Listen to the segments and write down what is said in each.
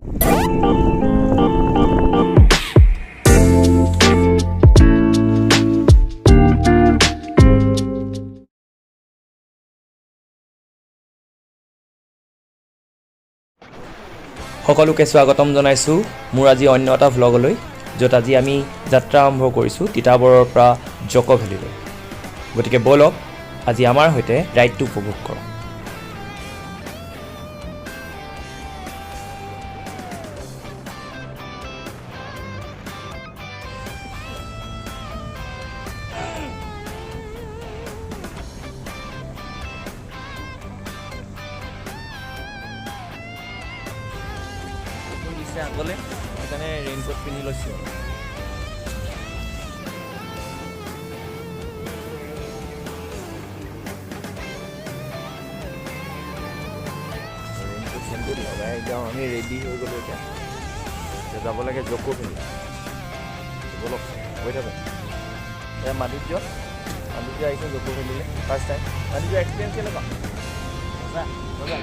সকলোকে স্বাগতম জনাইছোঁ মোৰ আজি অন্য এটা ভ্লগলৈ, য'ত আজি আমি যাত্ৰা আৰম্ভ কৰিছোঁ তিতাবৰৰ পৰা জক' ভেলীলৈ। গতিকে ব'লক আজি আমাৰ সৈতে ৰাইডটো উপভোগ কৰোঁ। আগলৈ সেইকাৰণে ৰেইনকোট পিন্ধি লৈছোঁ। ৰেইনকোট চেইনকোট লগাই যাওঁ, আমি ৰেডি হৈ গ'লোঁ। এতিয়া যাব লাগে জক' ভেলী। ব'লক গৈ থাকোঁ। এয়া মাধুৰ্য আহিছোঁ জক' ভেলীলৈ ফাৰ্ষ্ট টাইম। মাধুৰ্য এক্সপিৰিয়েঞ্চ কেনেকুৱা? মজা মজা।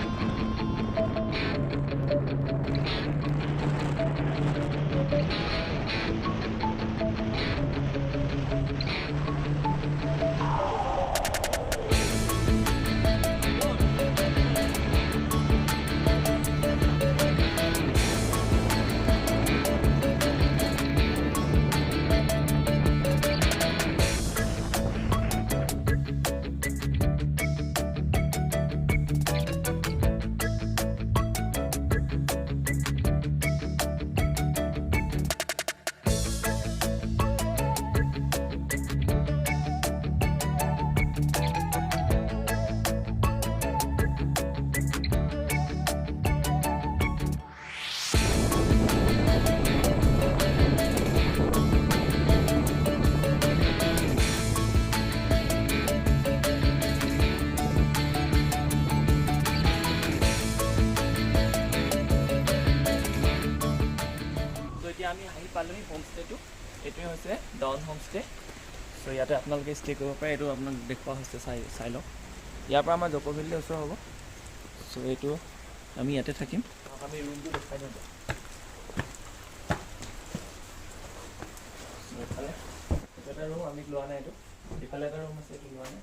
আমি আহি পালোহি হোমষ্টেটো। এইটোৱে হৈছে ডাউন হোমষ্টে। চ' ইয়াতে আপোনালোকে ষ্টে কৰিব পাৰে। এইটো আপোনাক দেখুওৱা হৈছে, চাই লওক। ইয়াৰ পৰা আমাৰ জক' ভেলীলৈ ওচৰ হ'ব। চ' এইটো আমি ইয়াতে থাকিম। আমি ৰুমটো দেখাই দিওঁ। এইফালে এইটো এটা ৰুম আমি লোৱা নাই। এইটো এইফালে এটা ৰুম আছে, এইটো লোৱা নাই।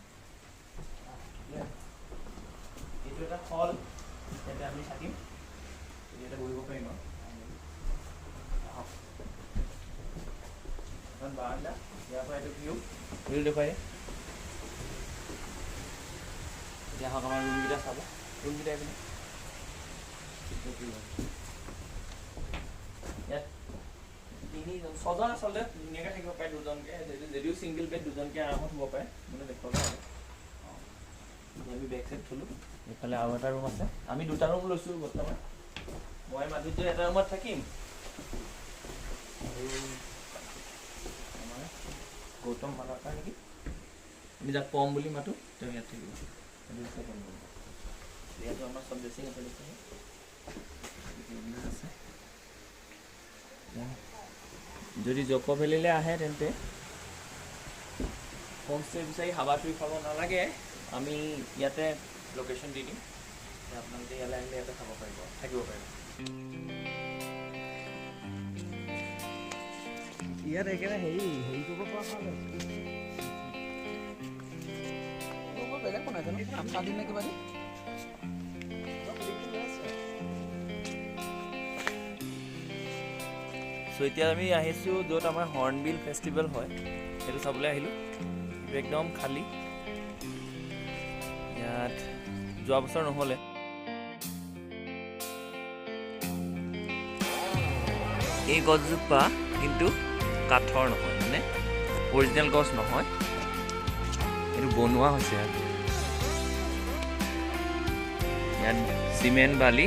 এইটো এটা হল, ইয়াতে আমি থাকিম। ইয়াতে বহিব পাৰিম আৰু বাৰান্দা। ইয়াৰ পৰা এইটো ভিউ দেখুৱাই। এতিয়া আহক আমাৰ ৰুমকেইটা চাব। ৰুমকেইটা এইপিনে ইয়াত ছজন আচলতে ধুনীয়াকৈ থাকিব পাৰে। দুজনকৈ যদিও ছিংগল বেড, দুজনকৈ আৰামত শুব পাৰে। মানে দেখুৱাব আৰু আমি বেক চাইড থলোঁ। এইফালে আৰু এটা ৰুম আছে। আমি দুটা ৰুম লৈছোঁ বৰ্তমান। মই মাধুৰ্য এটা ৰুমত থাকিম আৰু গৌতম মালাকাৰ নেকি, আমি যাক পম বুলি মাতোঁ, তেওঁ ইয়াত থাকিব। ইয়াতো আমাৰ চব ড্ৰেছিং আছে। যদি জক' ভেলীলৈ আহে তেন্তে হোমষ্টে বিচাৰি হাবাথুৰি খাব নালাগে। আমি ইয়াতে লোকেশ্যন দি দিম। আপোনালোকে ইয়ালৈ আহিলে ইয়াতে খাব পাৰিব, থাকিব পাৰিব। ইয়াত একেবাৰে হেৰি কৰিব পৰা ভাল বেলেগ বনাইছে ন, কাম স্বাধীন নে কিবা দি। চ' এতিয়া আমি আহিছোঁ য'ত আমাৰ হৰ্ণবিল ফেষ্টিভেল হয়, সেইটো চাবলৈ আহিলোঁ। একদম খালী। ইয়াত যোৱা বছৰ নহ'লে। এই গছজোপা কিন্তু কাঠৰ নহয়, মানে অৰিজিনেল গছ নহয়, এইটো বনোৱা হৈছে। ইয়াত চিমেণ্ট বালি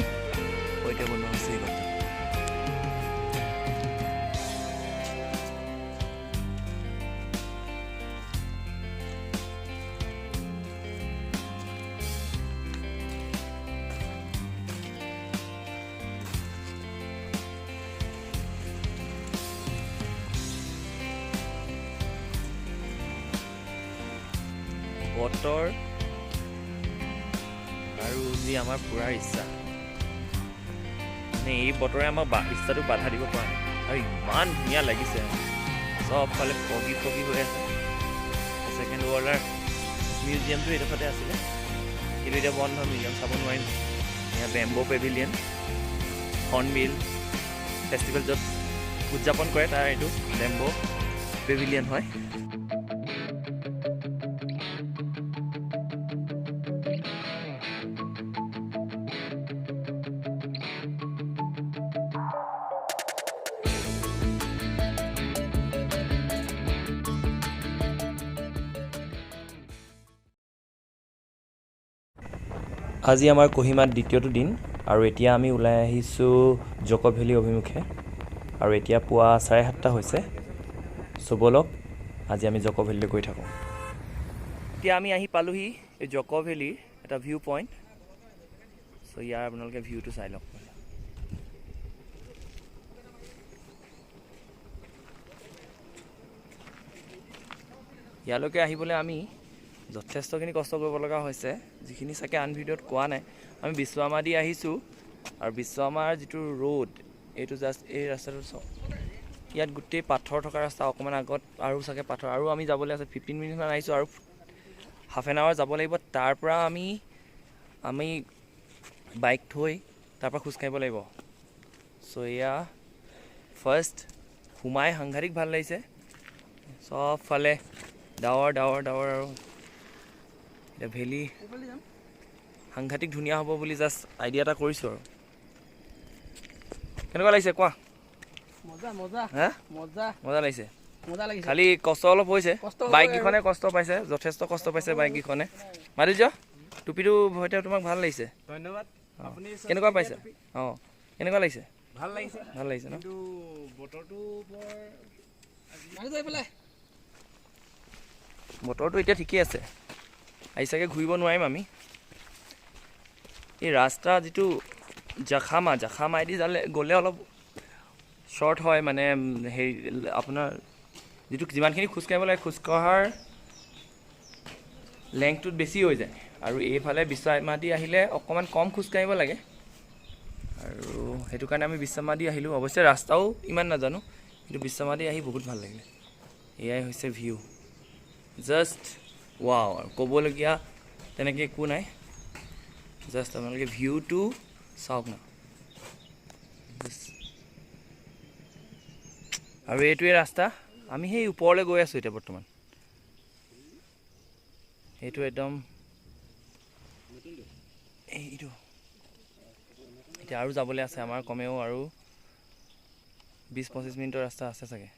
সৈতে বনোৱা হৈছে এই গছজোপা। বতৰ আৰু যি আমাৰ ফুৰাৰ ইচ্ছা, এই বতৰে আমাক ইচ্ছাটো বাধা দিব পৰা নাই আৰু ইমান ধুনীয়া লাগিছে চবফালে ফগি হৈ আছে ছেকেণ্ড ৱৰ্ল্ডৰ মিউজিয়ামটো এইডোখৰতে আছিলে কিন্তু এতিয়া বন্ধ মিউজিয়াম চাব নোৱাৰিম এয়া বেম্বো পেভিলিয়ন হৰ্ণবিল ফেষ্টিভেল য'ত উদযাপন কৰে তাৰ এইটো বেম্বো পেভিলিয়ন হয় আজি আমাৰ কহিমাত দ্বিতীয়টো দিন আৰু এতিয়া আমি ওলাই আহিছোঁ জক' ভেলী অভিমুখে আৰু এতিয়া পুৱা 7:30 হৈছে ব'লক আজি আমি জক' ভেলীলৈ গৈ থাকোঁ এতিয়া আমি আহি পালোহি এই জক' ভেলীৰ এটা ভিউ পইণ্ট চ' ইয়াৰ আপোনালোকে ভিউটো চাই লওক ইয়ালৈকে আহিবলৈ আমি যথেষ্টখিনি কষ্ট কৰিব লগা হৈছে যিখিনি চাগে আন ভিডিঅ'ত কোৱা নাই আমি বিশ্বকৰ্মা দি আহিছোঁ আৰু বিশ্বকৰ্মাৰ যিটো ৰোড এইটো জাষ্ট এই ৰাস্তাটো চাওক ইয়াত গোটেই পাথৰ থকা ৰাস্তা অকণমান আগত আৰু চাগে পাথৰ আৰু আমি যাবলৈ আছে 15 মিনিটমান আহিছোঁ আৰু হাফ এন আৱাৰ যাব লাগিব তাৰ পৰা আমি বাইক থৈ তাৰ পৰা খোজকাঢ়িব লাগিব চ' এয়া ফাৰ্ষ্ট সোমাই সাংঘাতিক ভাল লাগিছে চবফালে ডাৱৰ আৰু এতিয়া ভেলী সাংঘাতিক ধুনীয়া হ'ব বুলি জাষ্ট আইডিয়া এটা কৰিছোঁ আৰু কেনেকুৱা লাগিছে কোৱা মজা লাগিছে খালি কষ্ট অলপ হৈছে বাইককেইখনে কষ্ট পাইছে যথেষ্ট কষ্ট পাইছে বাইককেইখনে মাধুৰ্য টুপিটো সৈতে তোমাক ভাল লাগিছে ধন্যবাদ কেনেকুৱা পাইছে অঁ কেনেকুৱা লাগিছে ভাল লাগিছে ন বতৰটো এতিয়া ঠিকেই আছে আহি চাগে ঘূৰিব নোৱাৰিম আমি এই ৰাস্তা যিটো জাখামাইদি গ'লে অলপ শ্বৰ্ট হয় মানে হেৰি আপোনাৰ যিটো যিমানখিনি খোজকাঢ়িব লাগে খোজকঢ়াৰ লেংথটোত বেছি হৈ যায় আৰু এইফালে বিশ্বকৰ্মা দি আহিলে অকণমান কম খোজকাঢ়িব লাগে আৰু সেইটো কাৰণে আমি বিশ্বকৰ্মা দি আহিলোঁ অৱশ্যে ৰাস্তাও ইমান নাজানো কিন্তু বিশ্বকৰ্মা দি আহি বহুত ভাল লাগিলে এয়াই হৈছে ভিউ জাষ্ট ৱাও আৰু ক'বলগীয়া তেনেকৈ একো নাই জাষ্ট আপোনালোকে ভিউটো চাওক না আৰু এইটোৱে ৰাস্তা আমি সেই ওপৰলৈ গৈ আছোঁ এতিয়া বৰ্তমান এইটো একদম এইটো এতিয়া আৰু যাবলৈ আছে আমাৰ কমেও আৰু 20-25 মিনিটৰ ৰাস্তা আছে চাগে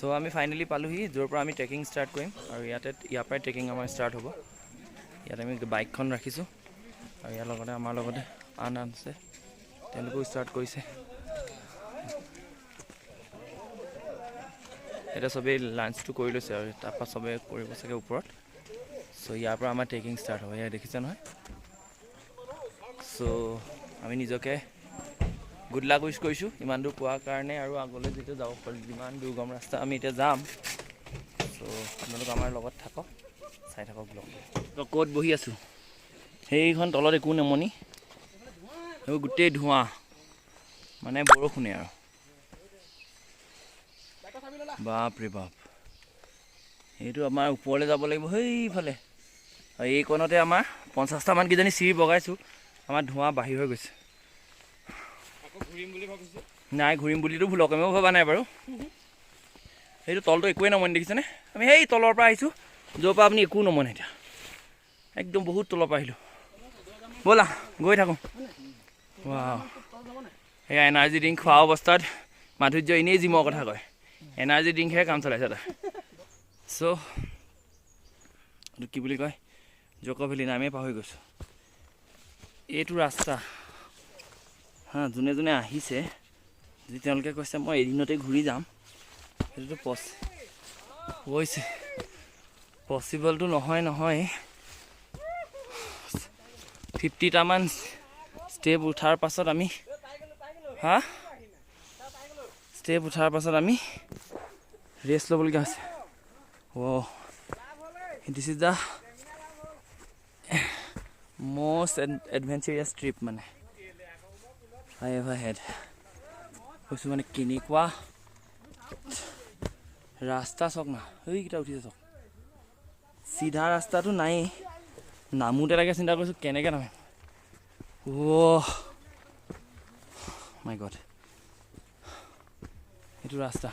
চ' আমি ফাইনেলি পালোহি য'ৰ পৰা আমি ট্ৰেকিং ষ্টাৰ্ট কৰিম আৰু ইয়াৰ পৰাই ট্ৰেকিং আমাৰ ষ্টাৰ্ট হ'ব ইয়াত আমি বাইকখন ৰাখিছোঁ আৰু ইয়াৰ লগতে আমাৰ লগতে আন আছে তেওঁলোকেও ষ্টাৰ্ট কৰিছে এতিয়া চবেই লাঞ্চটো কৰি লৈছে আৰু তাৰপৰা চবেই কৰিব চাগে ওপৰত চ' ইয়াৰ পৰা আমাৰ ট্ৰেকিং ষ্টাৰ্ট হ'ব ইয়াত দেখিছে নহয় চ' আমি নিজকে গুড লাক উইচ কৰিছোঁ ইমান দূৰ পোৱাৰ কাৰণে আৰু আগলৈ যেতিয়া যাব পাৰি যিমান দুৰ্গম ৰাস্তা আমি এতিয়া যাম চ' আপোনালোক আমাৰ লগত থাকক চাই থাকক ব্লগ ক'ত বহি আছোঁ সেইখন তলত একো নেমনি সেইবোৰ গোটেই ধোঁৱা মানে বৰষুণে আৰু বাপৰে বাপ এইটো আমাৰ ওপৰলৈ যাব লাগিব সেইফালে আৰু এই কণতে আমাৰ 50টামান কেইজনী চিৰি বগাইছোঁ আমাৰ ধোঁৱা বাহিৰ হৈ গৈছে নাই ঘূৰিম বুলিতো ভুলকমেও ভবা নাই বাৰু সেইটো তলটো একোৱেই নমনে দেখিছেনে আমি সেই তলৰ পৰা আহিছোঁ য'ৰ পৰা আপুনি একো নমনে এতিয়া একদম বহুত তলৰ পৰা আহিলোঁ ব'লা গৈ থাকোঁ সেয়া এনাৰ্জি ড্ৰিংক খোৱা অৱস্থাত মাধুৰ্য এনেই জিমৰ কথা কয় এনাৰ্জি ড্ৰিংকহে কাম চলাইছে তাৰ চ' এইটো কি বুলি কয় জক' ভেলী নামেই পাহৰি গৈছোঁ এইটো ৰাস্তা যোনে যোনে আহিছে যদি তেওঁলোকে কৈছে মই এদিনতে ঘূৰি যাম সেইটোতো কৈছে পচিবলটো নহয় 50টামান ষ্টেপ উঠাৰ পাছত আমি হা ষ্টেপ উঠাৰ পাছত আমি ৰেষ্ট ল'বলগীয়া হৈছে oh' this is the most adventurous trip মানে I ever had কৈছোঁ মানে কেনেকুৱা ৰাস্তা চাওক না এইকেইটা উঠিছে চাওক চিধা ৰাস্তাটো নাই নামোতে লাগে চিন্তা কৰিছোঁ কেনেকৈ নামে অ' মাই গড এইটো ৰাস্তা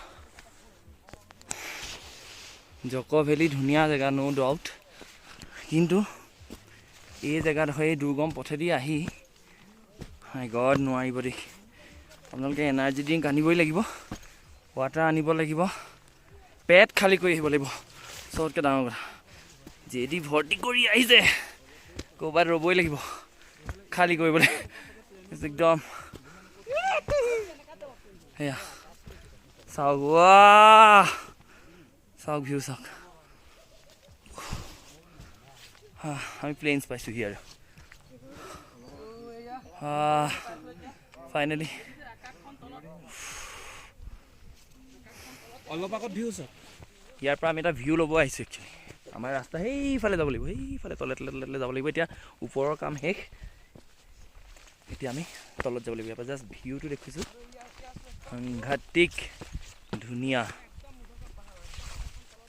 জক' ভেলী ধুনীয়া জেগা ন' ডাউট কিন্তু এই জেগাডোখৰ এই দুৰ্গম পথেদি আহি মাই গড নোৱাৰিব দেই আপোনালোকে এনাৰ্জি ড্ৰিংক আনিবই লাগিব ৱাটাৰ আনিব লাগিব পেট খালী কৰি আহিব লাগিব চবতকৈ ডাঙৰ কথা যেদি ভৰ্তি কৰি আহিছে ক'ৰবাত ৰ'বই লাগিব খালী কৰিবলৈ একদম সেয়া চাওক চাওক ভিউ চাওক আমি প্লেনছ পাইছোঁহি আৰু ফাইনেলি অলপ আগত ভিউ চাওক ইয়াৰ পৰা আমি এটা ভিউ ল'ব আহিছোঁ একচুৱেলি আমাৰ ৰাস্তা সেইফালে যাব লাগিব সেইফালে তলে যাব লাগিব এতিয়া ওপৰৰ কাম শেষ এতিয়া আমি তলত যাব লাগিব ইয়াৰ পৰা জাষ্ট ভিউটো দেখিছোঁ সাংঘাতিক ধুনীয়া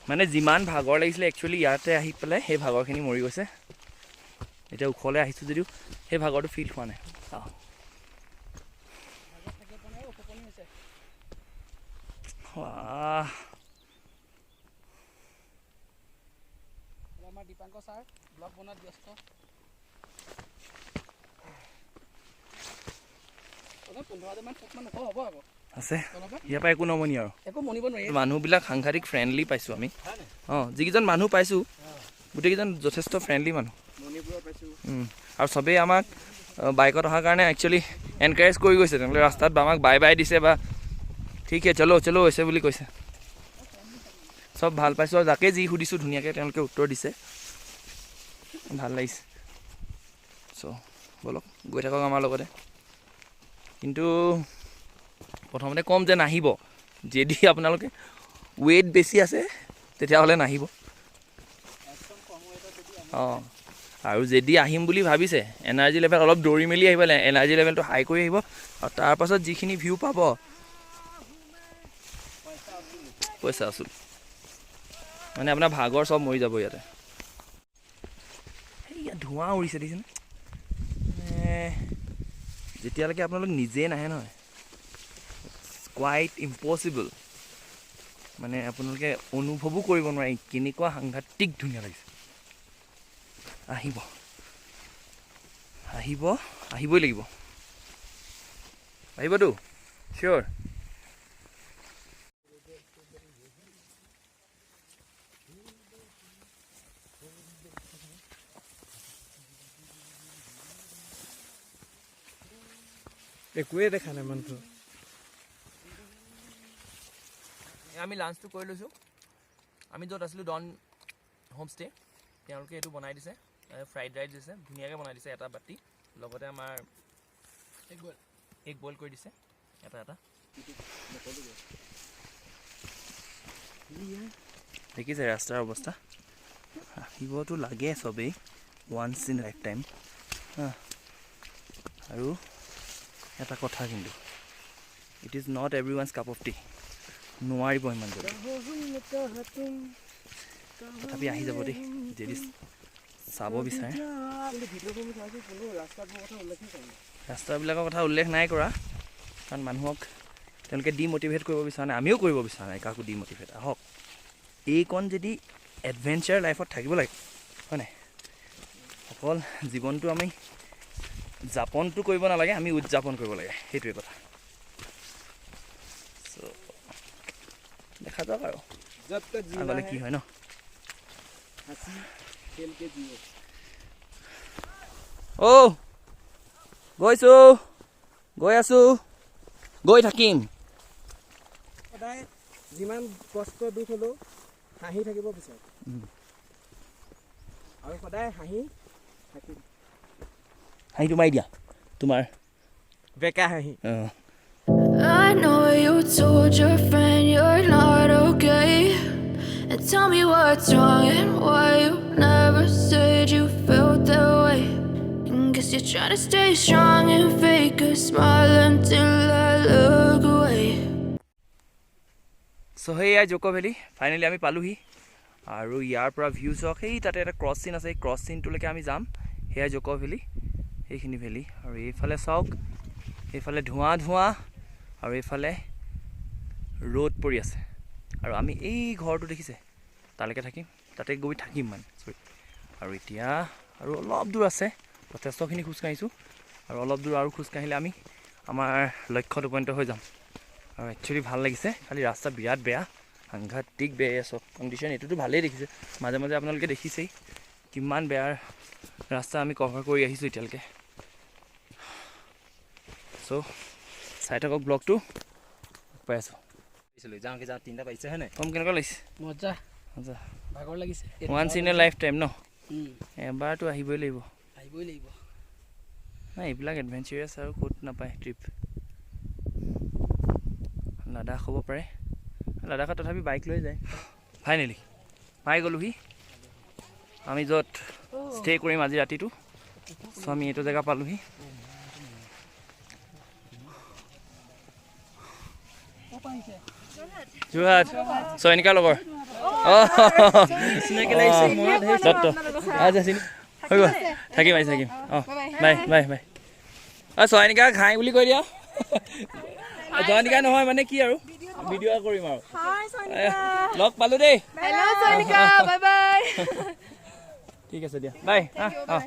মানে যিমান ভাগৰ লাগিছিলে একচুৱেলি ইয়াতে আহি পেলাই সেই ভাগৰখিনি মৰি গৈছে এতিয়া ওখলৈ আহিছোঁ যদিও সেই ভাগৰটো ফিল হোৱা নাই দীপাংকৰ ছাৰ ব্লগ বনোৱাত ব্যস্ত আছে ইয়াৰ পৰা একো নমনি আৰু মানুহবিলাক সাংঘাতিক ফ্ৰেণ্ডলি পাইছোঁ আমি যিকেইজন মানুহ পাইছোঁ গোটেইকেইজন যথেষ্ট ফ্ৰেণ্ডলি মানুহ আৰু চবেই আমাক বাইকত অহাৰ কাৰণে একচুৱেলি এনকাৰেজ কৰি গৈছে তেওঁলোকে ৰাস্তাত আমাক বাই বাই দিছে বা ঠিক চলো হৈছে বুলি কৈছে চব ভাল পাইছোঁ আৰু যাকে যি সুধিছোঁ ধুনীয়াকৈ তেওঁলোকে উত্তৰ দিছে ভাল লাগিছে চ' ব'লক গৈ থাকক আমাৰ লগতে কিন্তু প্ৰথমতে ক'ম যে নাহিব যদি আপোনালোকে ৱেইট বেছি আছে তেতিয়াহ'লে নাহিব আৰু যদি আহিম বুলি ভাবিছে এনাৰ্জি লেভেল অলপ দৌৰি মেলি আহিব এনাৰ্জি লেভেলটো হাই কৰি আহিব আৰু তাৰপাছত যিখিনি ভিউ পাব পইচা আছোঁ মানে আপোনাৰ ভাগৰ চব মৰি যাব ইয়াতে ইয়াত ধোঁৱা উৰিছে দেখিছেনে যেতিয়ালৈকে আপোনালোক নিজে নাহে নহয় কোৱাইট ইম্পচিবল মানে আপোনালোকে অনুভৱো কৰিব নোৱাৰে কেনেকুৱা সাংঘাতিক ধুনীয়া লাগিছে আহিবই লাগিব আহিবতো চিয়'ৰ একোৱে দেখা নাই মানুহটো আমি লাঞ্চটো কৰি লৈছোঁ আমি য'ত আছিলোঁ ডন হোমষ্টে তেওঁলোকে এইটো বনাই দিছে ফ্ৰাইড ৰাইচ দিছে ধুনীয়াকৈ বনাই দিছে এটা বাতি লগতে আমাৰ এগ বইল কৰি দিছে এটা দেখিছে ৰাস্তাৰ অৱস্থা আহিবতো লাগে চবেই ওৱান্স ইন লাইফ টাইম আৰু এটা কথা কিন্তু it is not everyone's cup of tea নোৱাৰিব ইমান জলদি তথাপি আহি যাব দেই যদি চাব বিচাৰে ৰাস্তাবিলাকৰ কথা উল্লেখ নাই কৰা কাৰণ মানুহক তেওঁলোকে ডিম'টিভেট কৰিব বিচৰা নাই আমিও কৰিব বিচৰা নাই কাকো ডিম'টিভেট আহক এইকণ যদি এডভেঞ্চাৰ লাইফত থাকিব লাগে হয় নাই অকল জীৱনটো আমি যাপনটো কৰিব নালাগে আমি উদযাপন কৰিব লাগে সেইটোৱে কথা দেখা যাওক আৰু আগলৈ কি হয় ন গৈ আছোঁ গৈ থাকিম সদায় যিমান কষ্ট দুখ হ'লেও হাঁহি থাকিব বিচাৰে আৰু সদায় হাঁহিটো মাৰি দিয়া তোমাৰ বেকা হাঁহি I know you told your friend you're not okay. And tell me what's wrong and why you never said you felt that way. And guess you're trying to stay strong and fake a smile until I look away. So hey Joko Valley finally আমি পালোহি আৰু ইয়াৰ পৰা view চাওক সেই তাতে এটা cross চিন আছে ক্ৰছ চিনটোলৈকে আমি যাম হেয়া জক' ভেলি এইখিনি ভেলি আৰু এইফালে চাওক এইফালে ধোঁৱা ধোঁৱা আৰু এইফালে ৰ'দ পৰি আছে আৰু আমি এই ঘৰটো দেখিছে তালৈকে থাকিম তাতে গৈ থাকিম মানে সৰি আৰু এতিয়া আৰু অলপ দূৰ আছে যথেষ্টখিনি খোজ কাঢ়িছোঁ আৰু অলপ দূৰ আৰু খোজ কাঢ়িলে আমি আমাৰ লক্ষ্যত উপনীত হৈ যাম আৰু একচুৱেলি ভাল লাগিছে খালি ৰাস্তা বিৰাট বেয়া সাংঘাতিক বেয়া চব কণ্ডিশ্যন এইটোতো ভালেই দেখিছে মাজে মাজে আপোনালোকে দেখিছেই কিমান বেয়া ৰাস্তা আমি কভাৰ কৰি আহিছোঁ এতিয়ালৈকে চ' চাই থাকক ব্লগটো পাই আছোঁ যাওঁকে যাওঁ তিনিটা পাইছে হয় নাই কম কেনেকুৱা লাগিছে মজা মজা ভাগৰ লাগিছে once in a lifetime ন এবাৰতো আহিবই লাগিব নাই এইবিলাক এডভেঞ্চাৰাছ আৰু ক'ত নাপায় ট্ৰিপ লাডাখ হ'ব পাৰে লাডাখত তথাপি বাইক লৈ যায় ফাইনেলি পাই গ'লোহি আমি য'ত ষ্টে কৰিম আজি ৰাতিটো চ' আমি এইটো জেগা পালোহি যোৰহাট চয়নিকা লগৰ হৈ গ'ল থাকিম আহি থাকিম অঁ বাই বাই বাই অঁ চয়নিকা ঘাই বুলি কৈ দিয়া চয়নিকা নহয় মানে কি আৰু ভিডিঅ' কৰিম আৰু লগ পালো দেই ঠিক আছে দিয়া বাই অঁ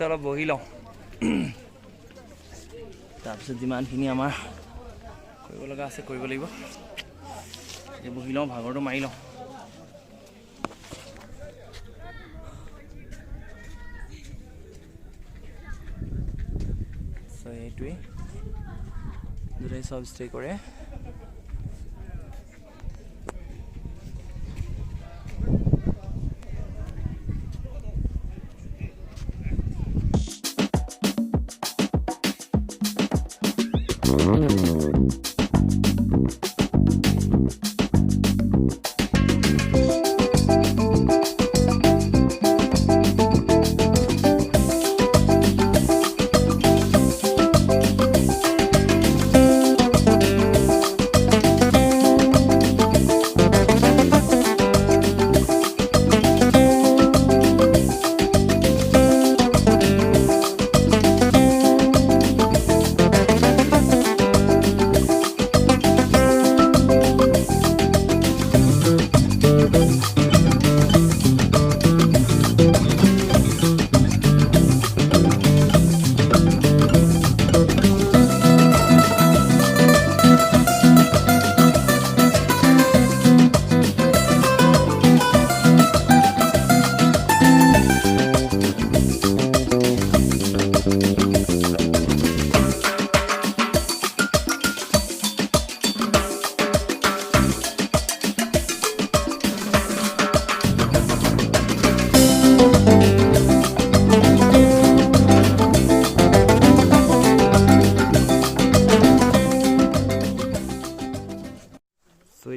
অলপ বহি লওঁ তাৰপিছত যিমানখিনি আমাৰ কৰিব লগা আছে কৰিব লাগিব এই বহি লওঁ ভাগৰটো মাৰি লওঁ চ' এইটোৱেই দুটাই চব ষ্টে কৰে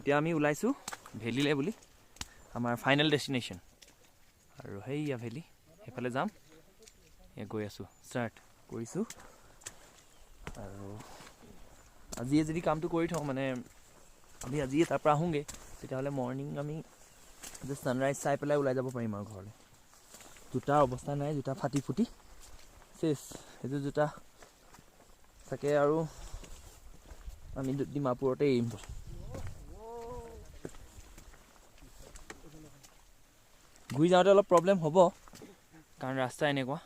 এতিয়া আমি ওলাইছোঁ ভেলিলৈ বুলি আমাৰ ফাইনেল ডেষ্টিনেশ্যন আৰু সেইয়া ভেলি সেইফালে যাম এয়া গৈ আছোঁ ষ্টাৰ্ট কৰিছোঁ আৰু আজিয়ে যদি কামটো কৰি থওঁ মানে আমি আজিয়ে তাৰ পৰা আহোঁগৈ তেতিয়াহ'লে মৰ্ণিং আমি ছানৰাইজ চাই পেলাই ওলাই যাব পাৰিম আৰু ঘৰলৈ জোতাৰ অৱস্থা নাই জোতা ফাটি ফুটি চেচ সেইটো জোতা চাগে আৰু আমি ডিমাপুৰতে এৰিম ঘূৰি যাওঁতে অলপ প্ৰব্লেম হ'ব কাৰণ ৰাস্তা এনেকুৱা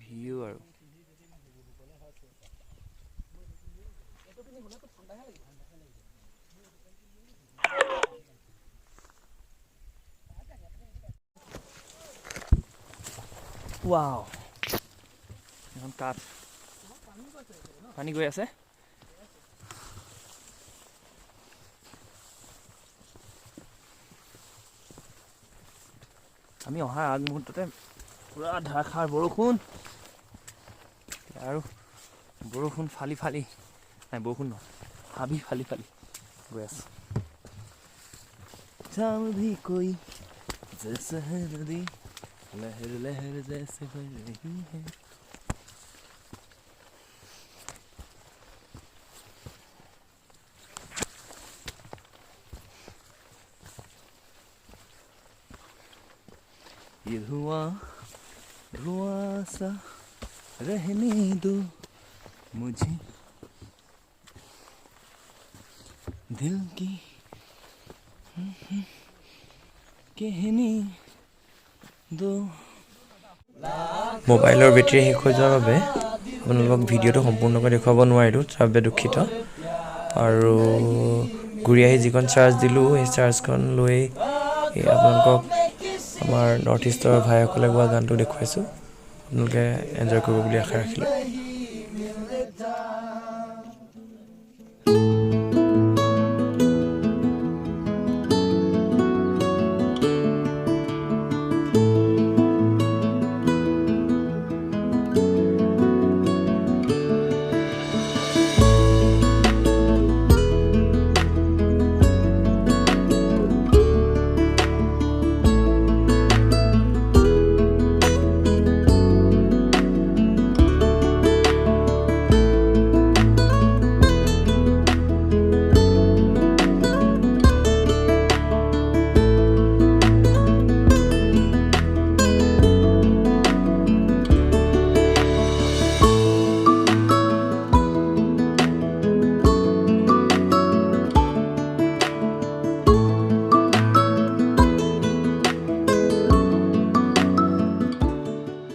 ভিউ আৰু ৱাও এখন কাঠ পানী গৈ আছে আমি অহা আগমুহূৰ্ততে পুৰা ধাৰাসাৰ বৰষুণ আৰু বৰষুণ ফালি ফালি নাই বৰষুণ নহয় হাবি ফালি ফালি গৈ আছে जाम भी कोई जैसा है नदी लहर लहर जैसे बह रही है ये धुआं धुआं सा रहने दो मुझे दिल की कहनी दो মোবাইলৰ বেটাৰী শেষ হৈ যোৱাৰ বাবে আপোনালোকক ভিডিঅ'টো সম্পূৰ্ণকৈ দেখুৱাব নোৱাৰিলোঁ তাৰ বাবে দুখিত আৰু ঘূৰি আহি যিখন চাৰ্জ দিলোঁ সেই চাৰ্জখন লৈ আপোনালোকক আমাৰ নৰ্থ ইষ্টৰ ভাইসকলে গোৱা গানটো দেখুৱাইছোঁ আপোনালোকে এনজয় কৰিব বুলি আশা ৰাখিলোঁ